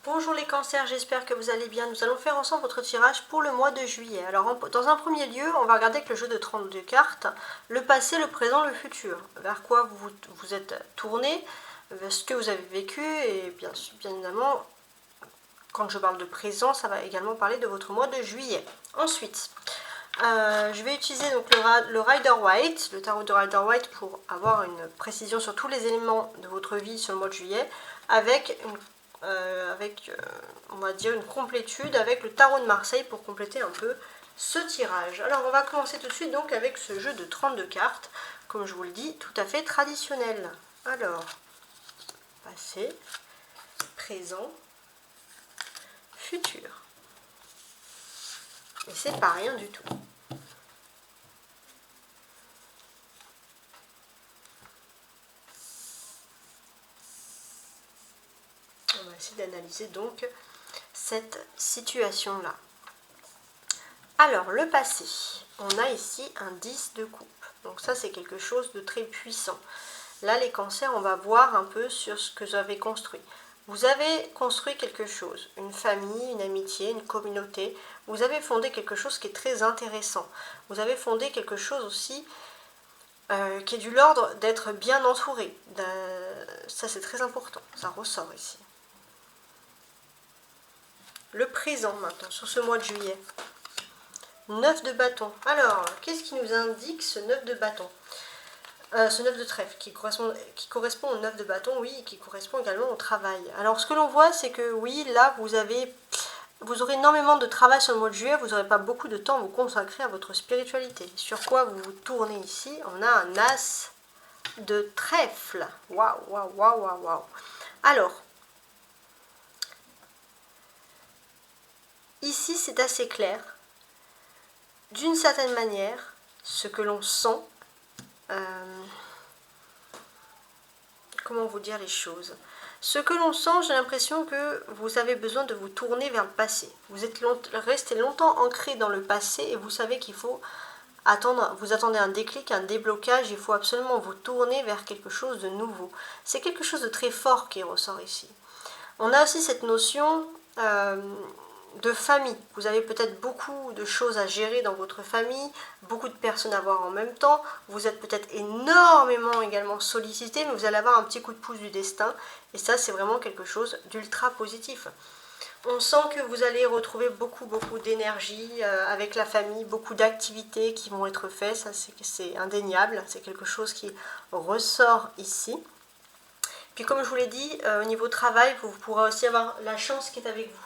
Bonjour les cancers, j'espère que vous allez bien. Nous allons faire ensemble votre tirage pour le mois de juillet. Alors dans un premier lieu, on va regarder avec le jeu de 32 cartes, le passé, le présent, le futur. Vers quoi vous êtes tourné, ce que vous avez vécu et bien évidemment, quand je parle de présent, ça va également parler de votre mois de juillet. Ensuite, je vais utiliser donc le Rider-Waite, le tarot de Rider-Waite pour avoir une précision sur tous les éléments de votre vie sur le mois de juillet avec on va dire une complétude avec le tarot de Marseille pour compléter un peu ce tirage. Alors on va commencer tout de suite donc avec ce jeu de 32 cartes, comme je vous le dis, tout à fait traditionnel. Alors, passé, présent, futur. Et c'est pas rien du tout. On va essayer d'analyser donc cette situation-là. Alors, le passé. On a ici un 10 de coupe. Donc ça, c'est quelque chose de très puissant. Là, les cancers, on va voir un peu sur ce que vous avez construit. Vous avez construit quelque chose, une famille, une amitié, une communauté. Vous avez fondé quelque chose qui est très intéressant. Vous avez fondé quelque chose aussi qui est du l'ordre d'être bien entouré. Ça, c'est très important. Ça ressort ici. Le présent maintenant, sur ce mois de juillet. 9 de bâton. Alors, qu'est-ce qui nous indique ce 9 de bâton? Ce 9 de trèfle qui correspond au 9 de bâton, oui, et qui correspond également au travail. Alors, ce que l'on voit, c'est que oui, là, vous aurez énormément de travail sur le mois de juillet, vous n'aurez pas beaucoup de temps à vous consacrer à votre spiritualité. Sur quoi vous vous tournez ici? On a un as de trèfle. Waouh, waouh, waouh, waouh, waouh. Alors, ici, c'est assez clair. D'une certaine manière, ce que l'on sent, comment vous dire les choses? Ce que l'on sent, j'ai l'impression que vous avez besoin de vous tourner vers le passé. Vous êtes resté longtemps ancré dans le passé et vous savez qu'il faut attendre, vous attendez un déclic, un déblocage, il faut absolument vous tourner vers quelque chose de nouveau. C'est quelque chose de très fort qui ressort ici. On a aussi cette notion de famille. Vous avez peut-être beaucoup de choses à gérer dans votre famille, beaucoup de personnes à voir en même temps. Vous êtes peut-être énormément également sollicité, mais vous allez avoir un petit coup de pouce du destin. Et ça, c'est vraiment quelque chose d'ultra positif. On sent que vous allez retrouver beaucoup d'énergie avec la famille, beaucoup d'activités qui vont être faites. Ça, c'est indéniable. C'est quelque chose qui ressort ici. Puis comme je vous l'ai dit, au niveau travail, vous pourrez aussi avoir la chance qui est avec vous.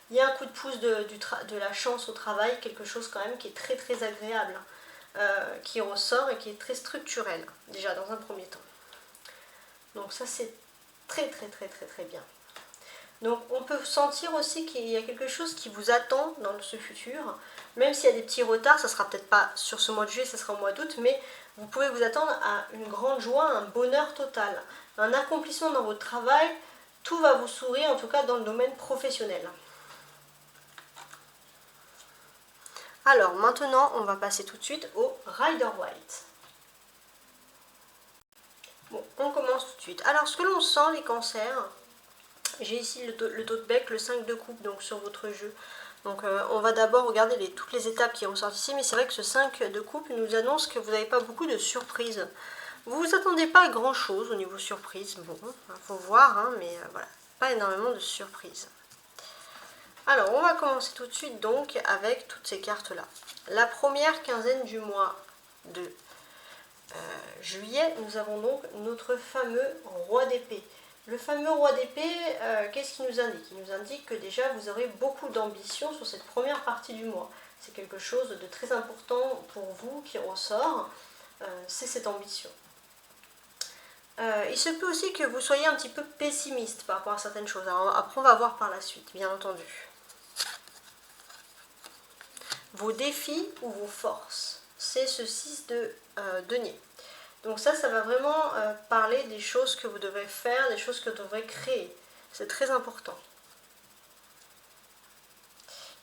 Il y a un coup de pouce de la chance au travail, quelque chose quand même qui est très agréable, qui ressort et qui est très structurel, déjà dans un premier temps. Donc ça c'est très bien. Donc on peut sentir aussi qu'il y a quelque chose qui vous attend dans ce futur, même s'il y a des petits retards, ça sera peut-être pas sur ce mois de juillet, ça sera au mois d'août, mais vous pouvez vous attendre à une grande joie, un bonheur total, un accomplissement dans votre travail, tout va vous sourire, en tout cas dans le domaine professionnel. Alors maintenant, on va passer tout de suite au Rider-Waite. Bon, on commence tout de suite. Alors ce que l'on sent, les cancers, j'ai ici le tote-bec, le 5 de coupe donc sur votre jeu. Donc on va d'abord regarder toutes les étapes qui ressortent ici, mais c'est vrai que ce 5 de coupe nous annonce que vous n'avez pas beaucoup de surprises. Vous ne vous attendez pas à grand chose au niveau surprise. Bon, il faut voir, hein, mais voilà, pas énormément de surprises. Alors, on va commencer tout de suite donc avec toutes ces cartes-là. La première quinzaine du mois de juillet, nous avons donc notre fameux roi d'épée. Le fameux roi d'épée, qu'est-ce qu'il nous indique? Il nous indique que déjà vous aurez beaucoup d'ambition sur cette première partie du mois. C'est quelque chose de très important pour vous qui ressort, c'est cette ambition. Il se peut aussi que vous soyez un petit peu pessimiste par rapport à certaines choses. Alors, après, on va voir par la suite, bien entendu. Vos défis ou vos forces, c'est ce 6 de denier. Donc ça va vraiment parler des choses que vous devrez faire, des choses que vous devrez créer. C'est très important.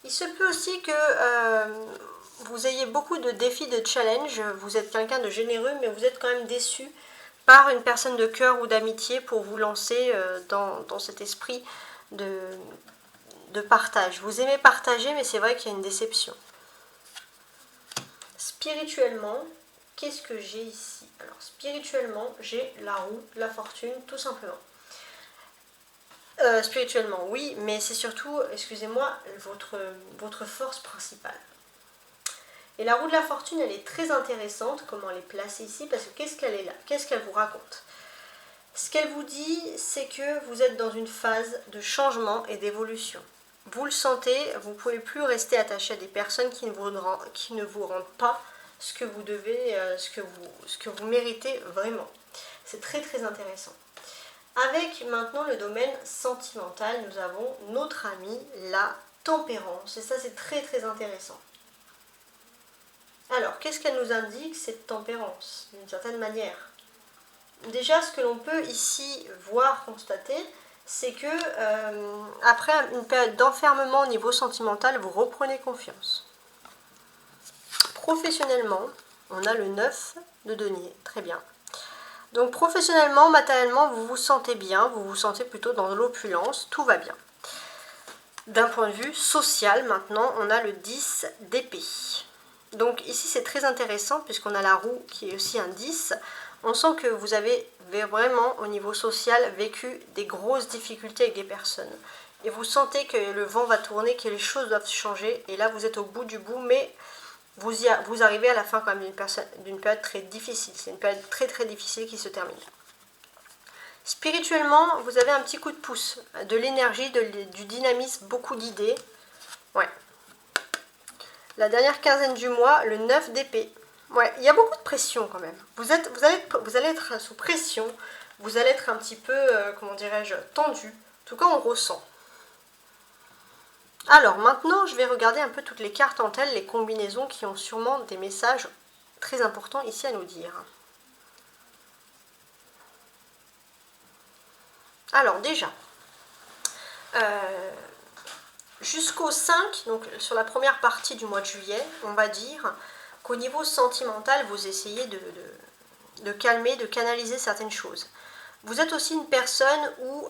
Il se peut aussi que vous ayez beaucoup de défis, de challenge. Vous êtes quelqu'un de généreux, mais vous êtes quand même déçu par une personne de cœur ou d'amitié pour vous lancer dans cet esprit de partage. Vous aimez partager, mais c'est vrai qu'il y a une déception. Spirituellement, qu'est-ce que j'ai ici? Alors, spirituellement, j'ai la roue de la fortune, tout simplement. Spirituellement, oui, mais c'est surtout, excusez-moi, votre force principale. Et la roue de la fortune, elle est très intéressante, comment elle est placée ici, parce que qu'est-ce qu'elle est là? Qu'est-ce qu'elle vous raconte? Ce qu'elle vous dit, c'est que vous êtes dans une phase de changement et d'évolution. Vous le sentez, vous ne pouvez plus rester attaché à des personnes qui ne vous rendent pas ce que vous devez, ce que vous méritez vraiment. C'est très très intéressant. Avec maintenant le domaine sentimental, nous avons notre amie, la tempérance. Et ça, c'est très très intéressant. Alors, qu'est-ce qu'elle nous indique, cette tempérance, d'une certaine manière? Déjà, ce que l'on peut ici voir, constater, c'est que après une période d'enfermement au niveau sentimental, vous reprenez confiance. Professionnellement, on a le 9 de denier, très bien. Donc professionnellement, matériellement, vous vous sentez bien, vous vous sentez plutôt dans l'opulence, tout va bien. D'un point de vue social, maintenant, on a le 10 d'épée. Donc ici, c'est très intéressant puisqu'on a la roue qui est aussi un 10. On sent que vous avez vraiment, au niveau social, vécu des grosses difficultés avec des personnes. Et vous sentez que le vent va tourner, que les choses doivent changer. Et là, vous êtes au bout du bout, mais vous arrivez à la fin quand même d'une période très difficile. C'est une période très très difficile qui se termine. Spirituellement, vous avez un petit coup de pouce, de l'énergie, du dynamisme, beaucoup d'idées. Ouais. La dernière quinzaine du mois, le 9 d'épée. Ouais, il y a beaucoup de pression quand même. Vous allez être sous pression, vous allez être un petit peu, comment dirais-je, tendu. En tout cas, on ressent. Alors maintenant, je vais regarder un peu toutes les cartes entre elles, les combinaisons qui ont sûrement des messages très importants ici à nous dire. Alors déjà, jusqu'au 5, donc sur la première partie du mois de juillet, on va dire qu'au niveau sentimental, vous essayez de calmer, de canaliser certaines choses. Vous êtes aussi une personne où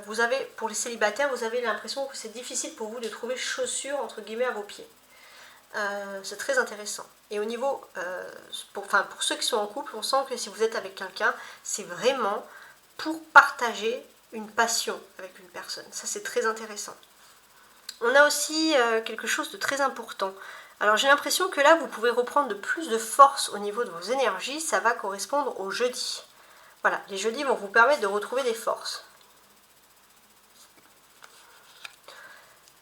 vous avez, pour les célibataires, vous avez l'impression que c'est difficile pour vous de trouver chaussures entre guillemets à vos pieds. C'est très intéressant. Et au niveau, pour ceux qui sont en couple, on sent que si vous êtes avec quelqu'un, c'est vraiment pour partager une passion avec une personne. Ça, c'est très intéressant. On a aussi quelque chose de très important. Alors j'ai l'impression que là, vous pouvez reprendre de plus de force au niveau de vos énergies. Ça va correspondre au jeudi. Voilà, les jeudis vont vous permettre de retrouver des forces.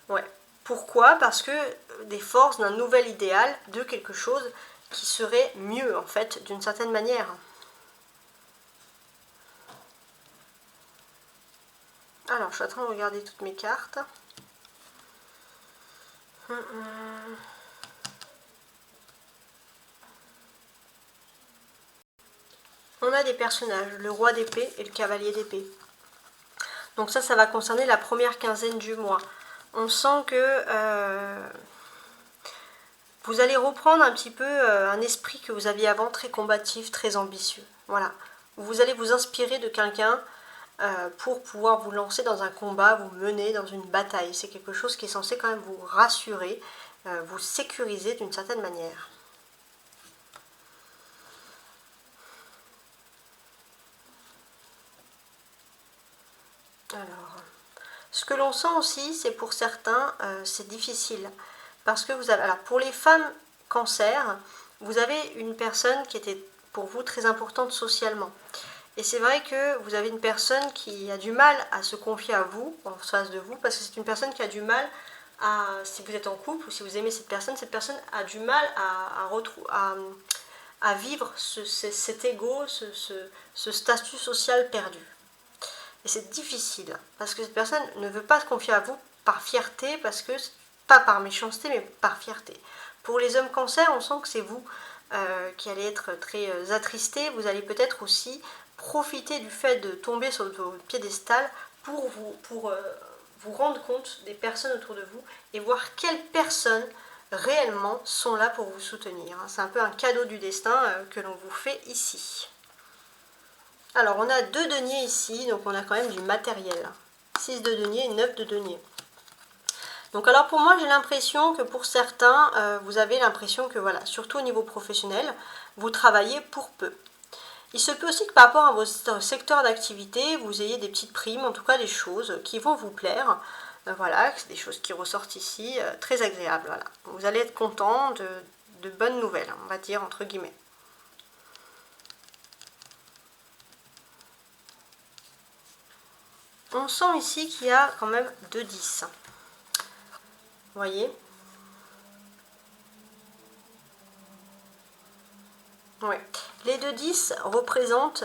Ouais. Pourquoi? Parce que des forces d'un nouvel idéal, de quelque chose qui serait mieux, en fait, d'une certaine manière. Alors, je suis en train de regarder toutes mes cartes. On a des personnages, le roi d'épée et le cavalier d'épée. Donc ça va concerner la première quinzaine du mois. On sent que vous allez reprendre un petit peu un esprit que vous aviez avant, très combatif, très ambitieux. Voilà. Vous allez vous inspirer de quelqu'un pour pouvoir vous lancer dans un combat, vous mener dans une bataille. C'est quelque chose qui est censé quand même vous rassurer, vous sécuriser d'une certaine manière. Alors, ce que l'on sent aussi, c'est pour certains, c'est difficile. Parce que vous avez, alors pour les femmes cancer, vous avez une personne qui était pour vous très importante socialement. Et c'est vrai que vous avez une personne qui a du mal à se confier à vous, en face de vous, parce que c'est une personne qui a du mal à, si vous êtes en couple ou si vous aimez cette personne a du mal à vivre cet ego, ce statut social perdu. Et c'est difficile, parce que cette personne ne veut pas se confier à vous par fierté, parce que, pas par méchanceté, mais par fierté. Pour les hommes cancer, on sent que c'est vous qui allez être très attristés. Vous allez peut-être aussi profiter du fait de tomber sur votre piédestal pour vous rendre compte des personnes autour de vous et voir quelles personnes réellement sont là pour vous soutenir. C'est un peu un cadeau du destin que l'on vous fait ici. Alors on a 2 deniers ici, donc on a quand même du matériel. 6 de denier et 9 de denier. Donc alors pour moi, j'ai l'impression que pour certains, vous avez l'impression que voilà, surtout au niveau professionnel, vous travaillez pour peu. Il se peut aussi que par rapport à votre secteur d'activité, vous ayez des petites primes, en tout cas des choses qui vont vous plaire. Voilà, c'est des choses qui ressortent ici, très agréables. Voilà. Vous allez être content de bonnes nouvelles, on va dire entre guillemets. On sent ici qu'il y a quand même 2 10. Vous voyez? Ouais. Les 2 10 représentent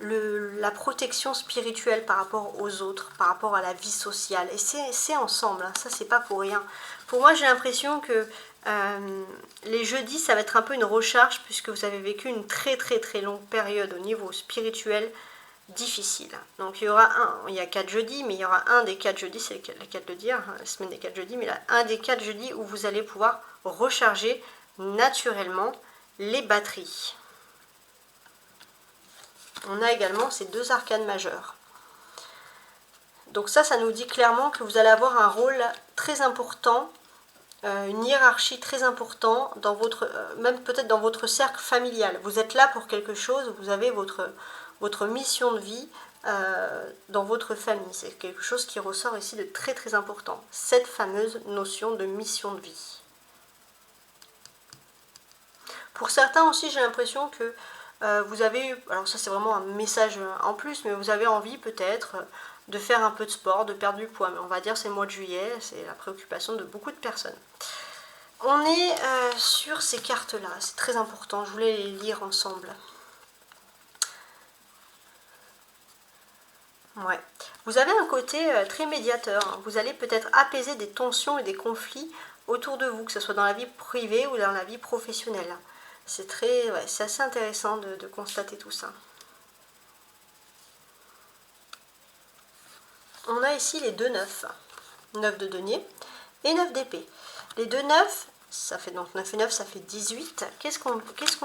la protection spirituelle par rapport aux autres, par rapport à la vie sociale. Et c'est ensemble, hein. Ça c'est pas pour rien. Pour moi, j'ai l'impression que les jeudis, ça va être un peu une recharge puisque vous avez vécu une très très très longue période au niveau spirituel difficile. Donc il y a 4 jeudis, mais il y aura un des 4 jeudis, c'est le cas de le dire, hein, la semaine des 4 jeudis, mais là, un des 4 jeudis où vous allez pouvoir recharger naturellement les batteries. On a également ces 2 arcanes majeures. Donc ça nous dit clairement que vous allez avoir un rôle très important, une hiérarchie très importante, dans votre, même peut-être dans votre cercle familial. Vous êtes là pour quelque chose, vous avez votre mission de vie dans votre famille. C'est quelque chose qui ressort ici de très très important. Cette fameuse notion de mission de vie. Pour certains aussi, j'ai l'impression que vous avez, alors ça c'est vraiment un message en plus, mais vous avez envie peut-être de faire un peu de sport, de perdre du poids. Mais on va dire c'est le mois de juillet, c'est la préoccupation de beaucoup de personnes. On est sur ces cartes-là, c'est très important, je voulais les lire ensemble. Ouais. Vous avez un côté très médiateur, hein. Vous allez peut-être apaiser des tensions et des conflits autour de vous, que ce soit dans la vie privée ou dans la vie professionnelle. C'est c'est assez intéressant de constater tout ça. On a ici les 2 9, 9 de denier et 9 d'épée. Les 2 9, ça fait donc 9 et 9, ça fait 18. Qu'est-ce qu'on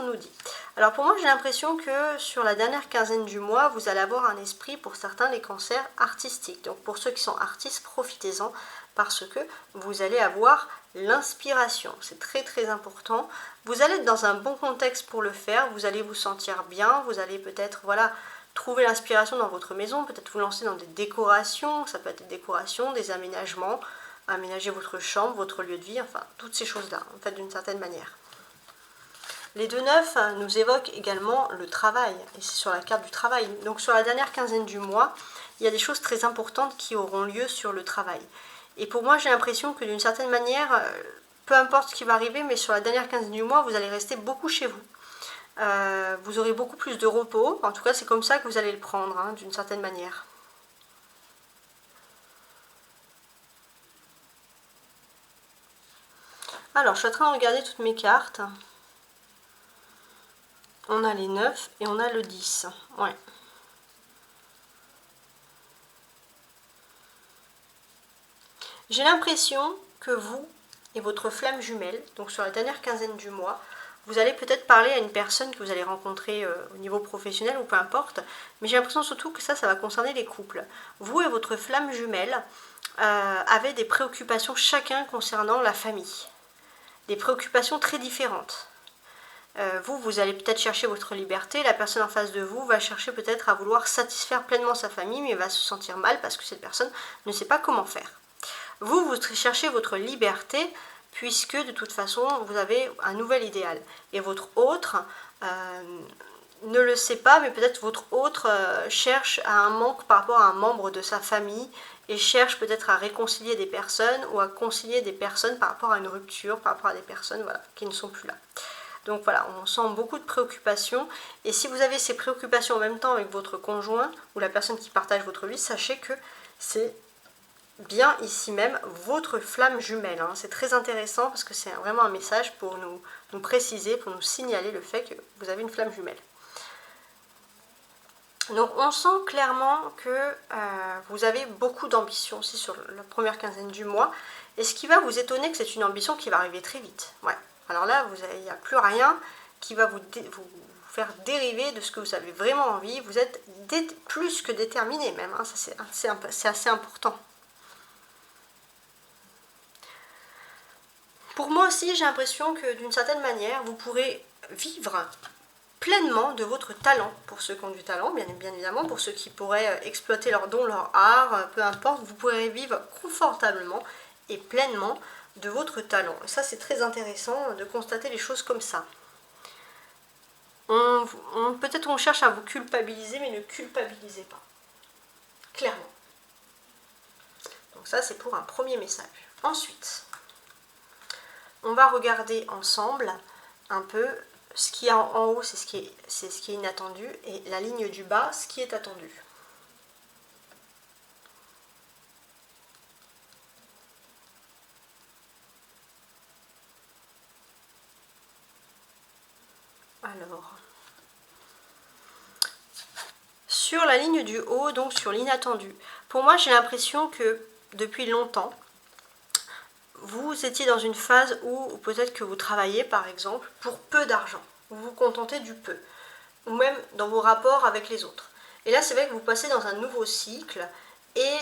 nous dit? Alors pour moi, j'ai l'impression que sur la dernière quinzaine du mois, vous allez avoir un esprit, pour certains, les cancers artistiques. Donc pour ceux qui sont artistes, profitez-en parce que vous allez avoir l'inspiration. C'est très très important. Vous allez être dans un bon contexte pour le faire. Vous allez vous sentir bien. Vous allez peut-être, voilà, trouver l'inspiration dans votre maison. Peut-être vous lancer dans des décorations. Ça peut être des décorations, des aménagements. Aménager votre chambre, votre lieu de vie, enfin toutes ces choses-là, en fait, d'une certaine manière. Les 2 9 nous évoquent également le travail, et c'est sur la carte du travail. Donc sur la dernière quinzaine du mois, il y a des choses très importantes qui auront lieu sur le travail. Et pour moi, j'ai l'impression que d'une certaine manière, peu importe ce qui va arriver, mais sur la dernière quinzaine du mois, vous allez rester beaucoup chez vous. Vous aurez beaucoup plus de repos, en tout cas c'est comme ça que vous allez le prendre, hein, d'une certaine manière. Alors, je suis en train de regarder toutes mes cartes. On a les 9 et on a le 10. Ouais. J'ai l'impression que vous et votre flamme jumelle, donc sur la dernière quinzaine du mois, vous allez peut-être parler à une personne que vous allez rencontrer au niveau professionnel ou peu importe, mais j'ai l'impression surtout que ça va concerner les couples. Vous et votre flamme jumelle avez des préoccupations chacun concernant la famille. Des préoccupations très différentes. Vous allez peut-être chercher votre liberté, la personne en face de vous va chercher peut-être à vouloir satisfaire pleinement sa famille, mais va se sentir mal parce que cette personne ne sait pas comment faire. Vous cherchez votre liberté, puisque de toute façon, vous avez un nouvel idéal. Et votre autre ne le sait pas, mais peut-être votre autre cherche à un manque par rapport à un membre de sa famille, et cherche peut-être à réconcilier des personnes ou à concilier des personnes par rapport à une rupture, par rapport à des personnes qui ne sont plus là. Donc voilà, on sent beaucoup de préoccupations. Et si vous avez ces préoccupations en même temps avec votre conjoint ou la personne qui partage votre vie, sachez que c'est bien ici même votre flamme jumelle. Hein. C'est très intéressant parce que c'est vraiment un message pour nous préciser, pour nous signaler le fait que vous avez une flamme jumelle. Donc on sent clairement que vous avez beaucoup d'ambition aussi sur la première quinzaine du mois. Et ce qui va vous étonner, que c'est une ambition qui va arriver très vite. Ouais. Alors là, il n'y a plus rien qui va vous faire dériver de ce que vous avez vraiment envie. Vous êtes plus que déterminé même, hein. Ça c'est assez important. Pour moi aussi, j'ai l'impression que d'une certaine manière, vous pourrez vivre pleinement de votre talent, pour ceux qui ont du talent, bien évidemment, pour ceux qui pourraient exploiter leur don, leur art, peu importe, vous pourrez vivre confortablement et pleinement de votre talent. Et ça, c'est très intéressant de constater les choses comme ça. Peut-être on cherche à vous culpabiliser, mais ne culpabilisez pas. Clairement. Donc ça, c'est pour un premier message. Ensuite, on va regarder ensemble un peu ce qui est en haut, c'est ce qui est inattendu, et la ligne du bas, ce qui est attendu. Alors, sur la ligne du haut, donc sur l'inattendu, pour moi j'ai l'impression que depuis longtemps, vous étiez dans une phase où peut-être que vous travaillez par exemple pour peu d'argent, vous vous contentez du peu, ou même dans vos rapports avec les autres. Et là c'est vrai que vous passez dans un nouveau cycle, et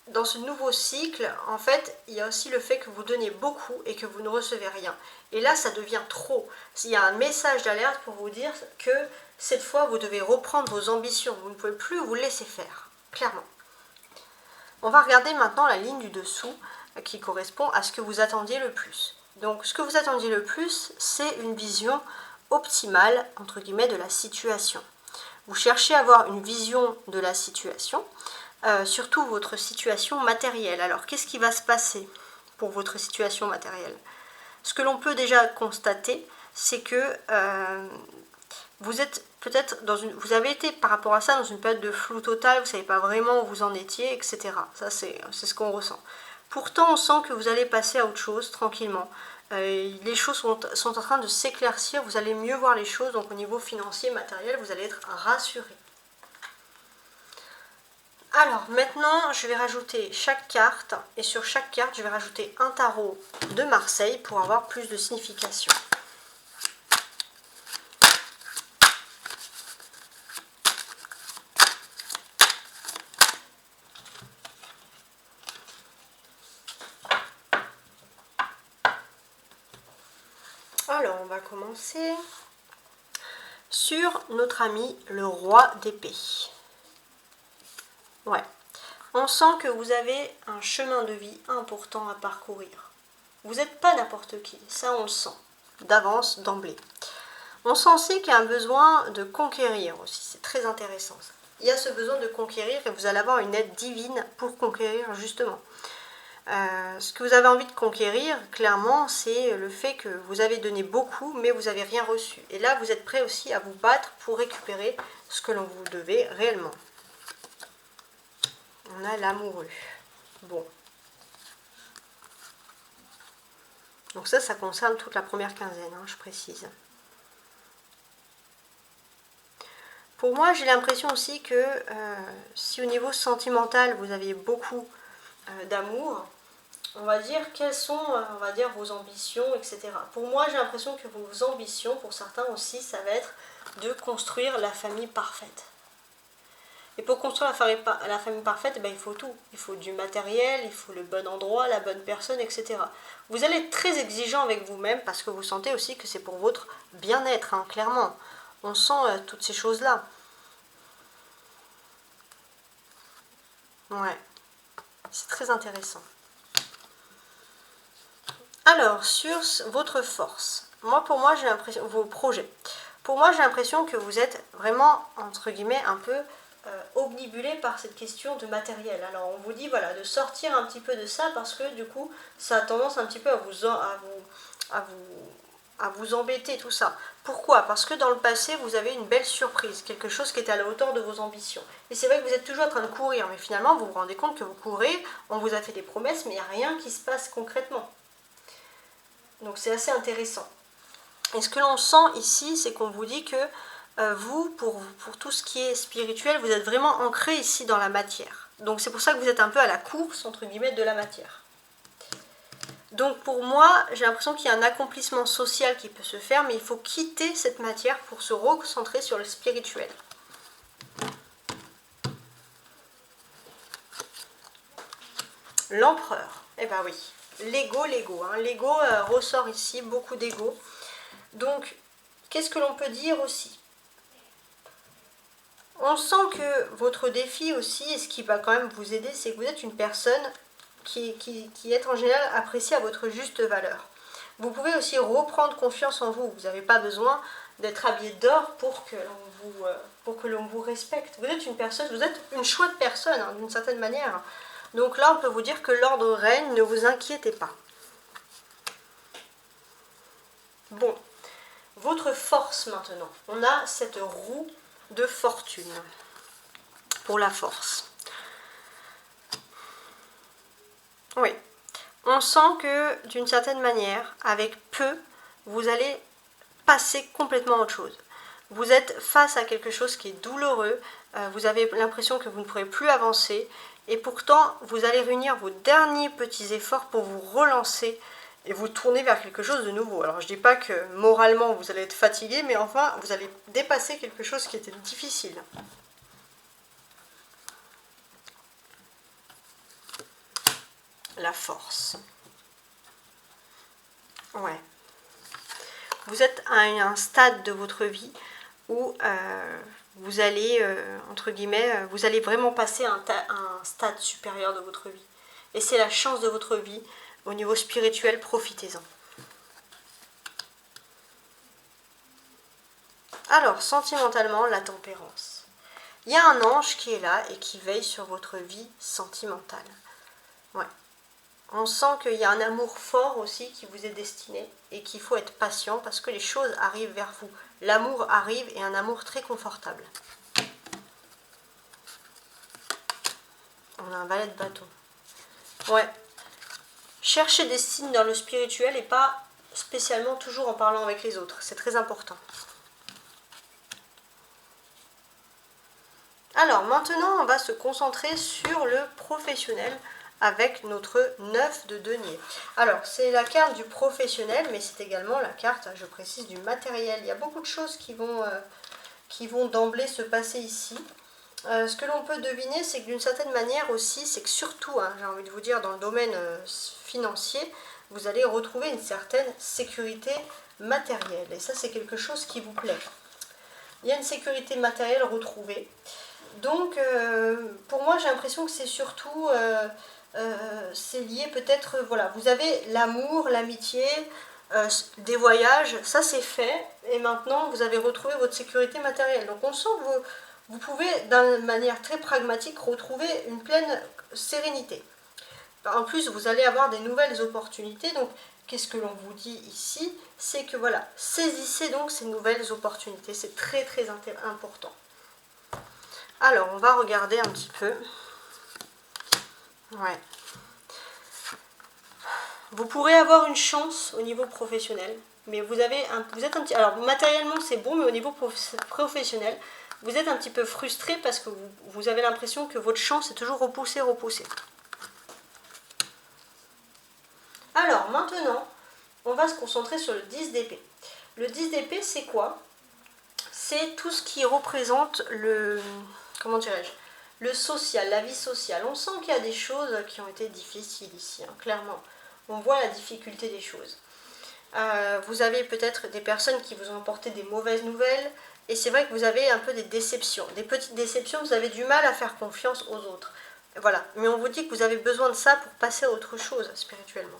dans ce nouveau cycle, en fait, il y a aussi le fait que vous donnez beaucoup et que vous ne recevez rien. Et là, ça devient trop. Il y a un message d'alerte pour vous dire que cette fois, vous devez reprendre vos ambitions. Vous ne pouvez plus vous laisser faire, clairement. On va regarder maintenant la ligne du dessous qui correspond à ce que vous attendiez le plus. Donc, ce que vous attendiez le plus, c'est une vision optimale, entre guillemets, de la situation. Vous cherchez à avoir une vision de la situation, surtout votre situation matérielle. Alors, qu'est-ce qui va se passer pour votre situation matérielle? Ce que l'on peut déjà constater, c'est que vous êtes peut-être vous avez été par rapport à ça dans une période de flou total, vous ne savez pas vraiment où vous en étiez, etc. Ça, c'est ce qu'on ressent. Pourtant, on sent que vous allez passer à autre chose tranquillement. Les choses sont en train de s'éclaircir, vous allez mieux voir les choses, donc au niveau financier, matériel, vous allez être rassuré. Alors maintenant, je vais rajouter chaque carte, et sur chaque carte, je vais rajouter un tarot de Marseille pour avoir plus de signification. Alors, on va commencer sur notre ami le roi d'épée. Ouais, on sent que vous avez un chemin de vie important à parcourir. Vous n'êtes pas n'importe qui, ça on le sent, d'avance, d'emblée. On sent aussi qu'il y a un besoin de conquérir aussi, c'est très intéressant ça. Il y a ce besoin de conquérir et vous allez avoir une aide divine pour conquérir justement. Ce que vous avez envie de conquérir, clairement, c'est le fait que vous avez donné beaucoup, mais vous n'avez rien reçu. Et là, vous êtes prêt aussi à vous battre pour récupérer ce que l'on vous devait réellement. On a l'amoureux. Bon. Donc ça concerne toute la première quinzaine, hein, je précise. Pour moi, j'ai l'impression aussi que si au niveau sentimental, vous aviez beaucoup d'amour, on va dire quelles sont vos ambitions, etc. Pour moi, j'ai l'impression que vos ambitions, pour certains aussi, ça va être de construire la famille parfaite. Et pour construire la famille parfaite, il faut tout. Il faut du matériel, il faut le bon endroit, la bonne personne, etc. Vous allez être très exigeant avec vous-même parce que vous sentez aussi que c'est pour votre bien-être, hein, clairement. On sent toutes ces choses-là. Ouais, c'est très intéressant. Alors, sur votre force, pour moi, j'ai l'impression, vos projets, pour moi, j'ai l'impression que vous êtes vraiment, entre guillemets, un peu obnubilé par cette question de matériel. Alors, on vous dit, voilà, de sortir un petit peu de ça parce que, du coup, ça a tendance un petit peu à vous embêter, tout ça. Pourquoi? Parce que dans le passé, vous avez une belle surprise, quelque chose qui était à la hauteur de vos ambitions. Et c'est vrai que vous êtes toujours en train de courir, mais finalement, vous vous rendez compte que vous courez, on vous a fait des promesses, mais il n'y a rien qui se passe concrètement. Donc c'est assez intéressant. Et ce que l'on sent ici, c'est qu'on vous dit que vous, pour tout ce qui est spirituel, vous êtes vraiment ancré ici dans la matière. Donc c'est pour ça que vous êtes un peu à la course, entre guillemets, de la matière. Donc pour moi, j'ai l'impression qu'il y a un accomplissement social qui peut se faire, mais il faut quitter cette matière pour se recentrer sur le spirituel. L'empereur, eh ben oui, l'ego, hein. L'ego ressort ici, beaucoup d'ego. Donc, qu'est-ce que l'on peut dire aussi? On sent que votre défi aussi, et ce qui va quand même vous aider, c'est que vous êtes une personne qui est en général appréciée à votre juste valeur. Vous pouvez aussi reprendre confiance en vous. Vous n'avez pas besoin d'être habillé d'or pour que l'on vous respecte. Vous êtes une personne, vous êtes une chouette personne, hein, d'une certaine manière. Donc là, on peut vous dire que l'ordre règne, ne vous inquiétez pas. Bon, votre force maintenant. On a cette roue de fortune pour la force. Oui, on sent que d'une certaine manière, avec peu, vous allez passer complètement à autre chose. Vous êtes face à quelque chose qui est douloureux, vous avez l'impression que vous ne pourrez plus avancer, et pourtant vous allez réunir vos derniers petits efforts pour vous relancer et vous tourner vers quelque chose de nouveau. Alors je ne dis pas que moralement vous allez être fatigué, mais enfin vous allez dépasser quelque chose qui était difficile. La force. Ouais. Vous êtes à un stade de votre vie où vous allez, entre guillemets, vous allez vraiment passer à un stade supérieur de votre vie. Et c'est la chance de votre vie. Au niveau spirituel, profitez-en. Alors, sentimentalement, la tempérance. Il y a un ange qui est là et qui veille sur votre vie sentimentale. Ouais. On sent qu'il y a un amour fort aussi qui vous est destiné et qu'il faut être patient parce que les choses arrivent vers vous. L'amour arrive et un amour très confortable. On a un valet de bâton. Ouais. Cherchez des signes dans le spirituel et pas spécialement toujours en parlant avec les autres. C'est très important. Alors maintenant, on va se concentrer sur le professionnel avec notre 9 de denier. Alors, c'est la carte du professionnel, mais c'est également la carte, je précise, du matériel. Il y a beaucoup de choses qui vont d'emblée se passer ici. Ce que l'on peut deviner, c'est que d'une certaine manière aussi, c'est que surtout, hein, j'ai envie de vous dire, dans le domaine financier, vous allez retrouver une certaine sécurité matérielle. Et ça, c'est quelque chose qui vous plaît. Il y a une sécurité matérielle retrouvée. Donc, pour moi, j'ai l'impression que c'est surtout... c'est lié peut-être, voilà, vous avez l'amour, l'amitié, des voyages, ça c'est fait, et maintenant vous avez retrouvé votre sécurité matérielle. Donc on sent que vous pouvez, d'une manière très pragmatique, retrouver une pleine sérénité. En plus, vous allez avoir des nouvelles opportunités, donc qu'est-ce que l'on vous dit ici? C'est que voilà, saisissez donc ces nouvelles opportunités, c'est très très important. Alors, on va regarder un petit peu. Ouais. Vous pourrez avoir une chance au niveau professionnel, mais vous êtes un petit... Alors, matériellement, c'est bon, mais au niveau professionnel, vous êtes un petit peu frustré parce que vous avez l'impression que votre chance est toujours repoussée. Alors, maintenant, on va se concentrer sur le 10 d'épée. Le 10 d'épée, c'est quoi? C'est tout ce qui représente le... Comment dirais-je? Le social, la vie sociale. On sent qu'il y a des choses qui ont été difficiles ici, hein, clairement. On voit la difficulté des choses. Vous avez peut-être des personnes qui vous ont apporté des mauvaises nouvelles, et c'est vrai que vous avez un peu des déceptions. Des petites déceptions, vous avez du mal à faire confiance aux autres. Voilà, mais on vous dit que vous avez besoin de ça pour passer à autre chose spirituellement.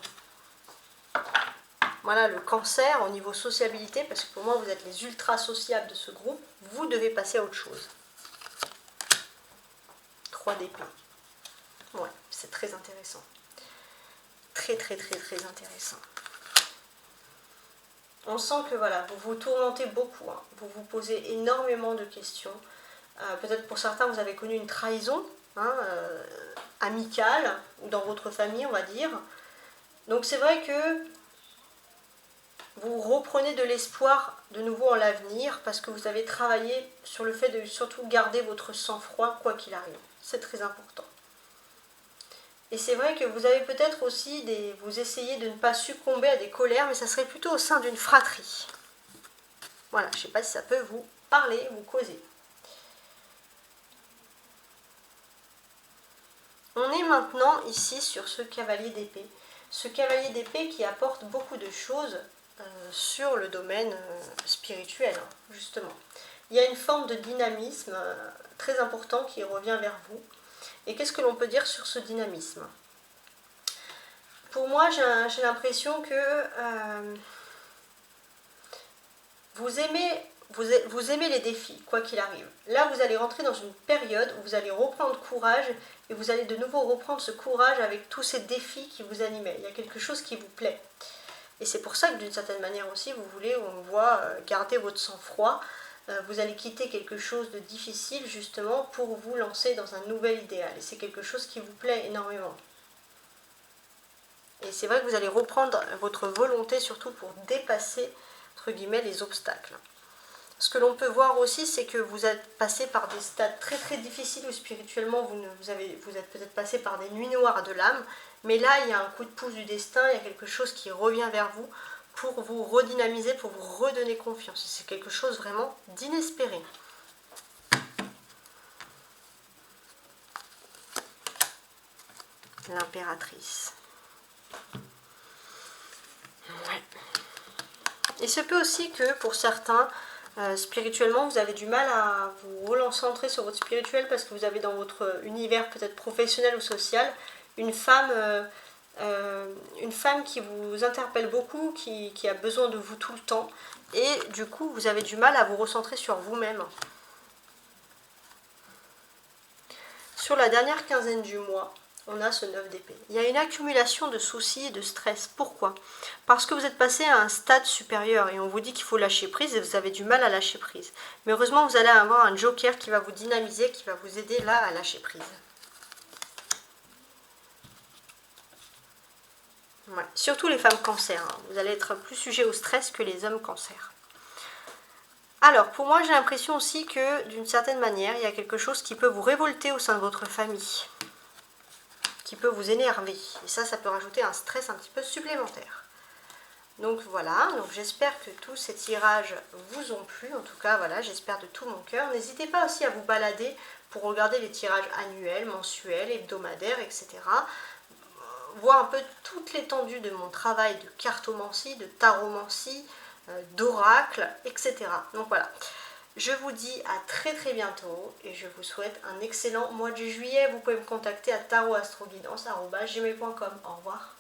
Voilà, le cancer au niveau sociabilité, parce que pour moi vous êtes les ultra sociables de ce groupe, vous devez passer à autre chose. 3 d'épée. Ouais, c'est très intéressant. Très intéressant. On sent que voilà, vous vous tourmentez beaucoup, hein. Vous vous posez énormément de questions. Peut-être pour certains, vous avez connu une trahison, hein, amicale, ou dans votre famille, on va dire. Donc c'est vrai que vous reprenez de l'espoir de nouveau en l'avenir, parce que vous avez travaillé sur le fait de surtout garder votre sang-froid, quoi qu'il arrive. C'est très important. Et c'est vrai que vous avez peut-être aussi vous essayez de ne pas succomber à des colères, mais ça serait plutôt au sein d'une fratrie. Voilà, je ne sais pas si ça peut vous parler, vous causer. On est maintenant ici sur ce cavalier d'épée. Ce cavalier d'épée qui apporte beaucoup de choses sur le domaine spirituel, hein, justement. Il y a une forme de dynamisme très important qui revient vers vous. Et qu'est-ce que l'on peut dire sur ce dynamisme? Pour moi, j'ai l'impression que vous aimez les défis, quoi qu'il arrive. Là, vous allez rentrer dans une période où vous allez reprendre courage et vous allez de nouveau reprendre ce courage avec tous ces défis qui vous animaient. Il y a quelque chose qui vous plaît. Et c'est pour ça que d'une certaine manière aussi, vous voulez, on voit, garder votre sang-froid. Vous allez quitter quelque chose de difficile justement pour vous lancer dans un nouvel idéal. Et c'est quelque chose qui vous plaît énormément. Et c'est vrai que vous allez reprendre votre volonté surtout pour dépasser, entre guillemets, les obstacles. Ce que l'on peut voir aussi, c'est que vous êtes passé par des stades très très difficiles où spirituellement vous êtes peut-être passé par des nuits noires de l'âme, mais là il y a un coup de pouce du destin, il y a quelque chose qui revient vers vous pour vous redynamiser, pour vous redonner confiance. C'est quelque chose vraiment d'inespéré. L'impératrice. Ouais. Il se peut aussi que pour certains, spirituellement, vous avez du mal à vous recentrer sur votre spirituel parce que vous avez dans votre univers peut-être professionnel ou social une femme qui vous interpelle beaucoup, qui a besoin de vous tout le temps et du coup vous avez du mal à vous recentrer sur vous-même. Sur la dernière quinzaine du mois, on a ce 9 d'épée. Il y a une accumulation de soucis et de stress. Pourquoi? Parce que vous êtes passé à un stade supérieur et on vous dit qu'il faut lâcher prise et vous avez du mal à lâcher prise. Mais heureusement, vous allez avoir un joker qui va vous dynamiser, qui va vous aider là à lâcher prise. Ouais. Surtout les femmes cancer. Hein. Vous allez être plus sujet au stress que les hommes cancer. Alors, pour moi, j'ai l'impression aussi que, d'une certaine manière, il y a quelque chose qui peut vous révolter au sein de votre famille. Qui peut vous énerver. Et ça peut rajouter un stress un petit peu supplémentaire. Donc voilà, donc j'espère que tous ces tirages vous ont plu. En tout cas, voilà, j'espère de tout mon cœur. N'hésitez pas aussi à vous balader pour regarder les tirages annuels, mensuels, hebdomadaires, etc. Voir un peu toute l'étendue de mon travail de cartomancie, de taromancie, d'oracle, etc. Donc voilà. Je vous dis à très très bientôt et je vous souhaite un excellent mois de juillet. Vous pouvez me contacter à tarotastroguidance@gmail.com. Au revoir.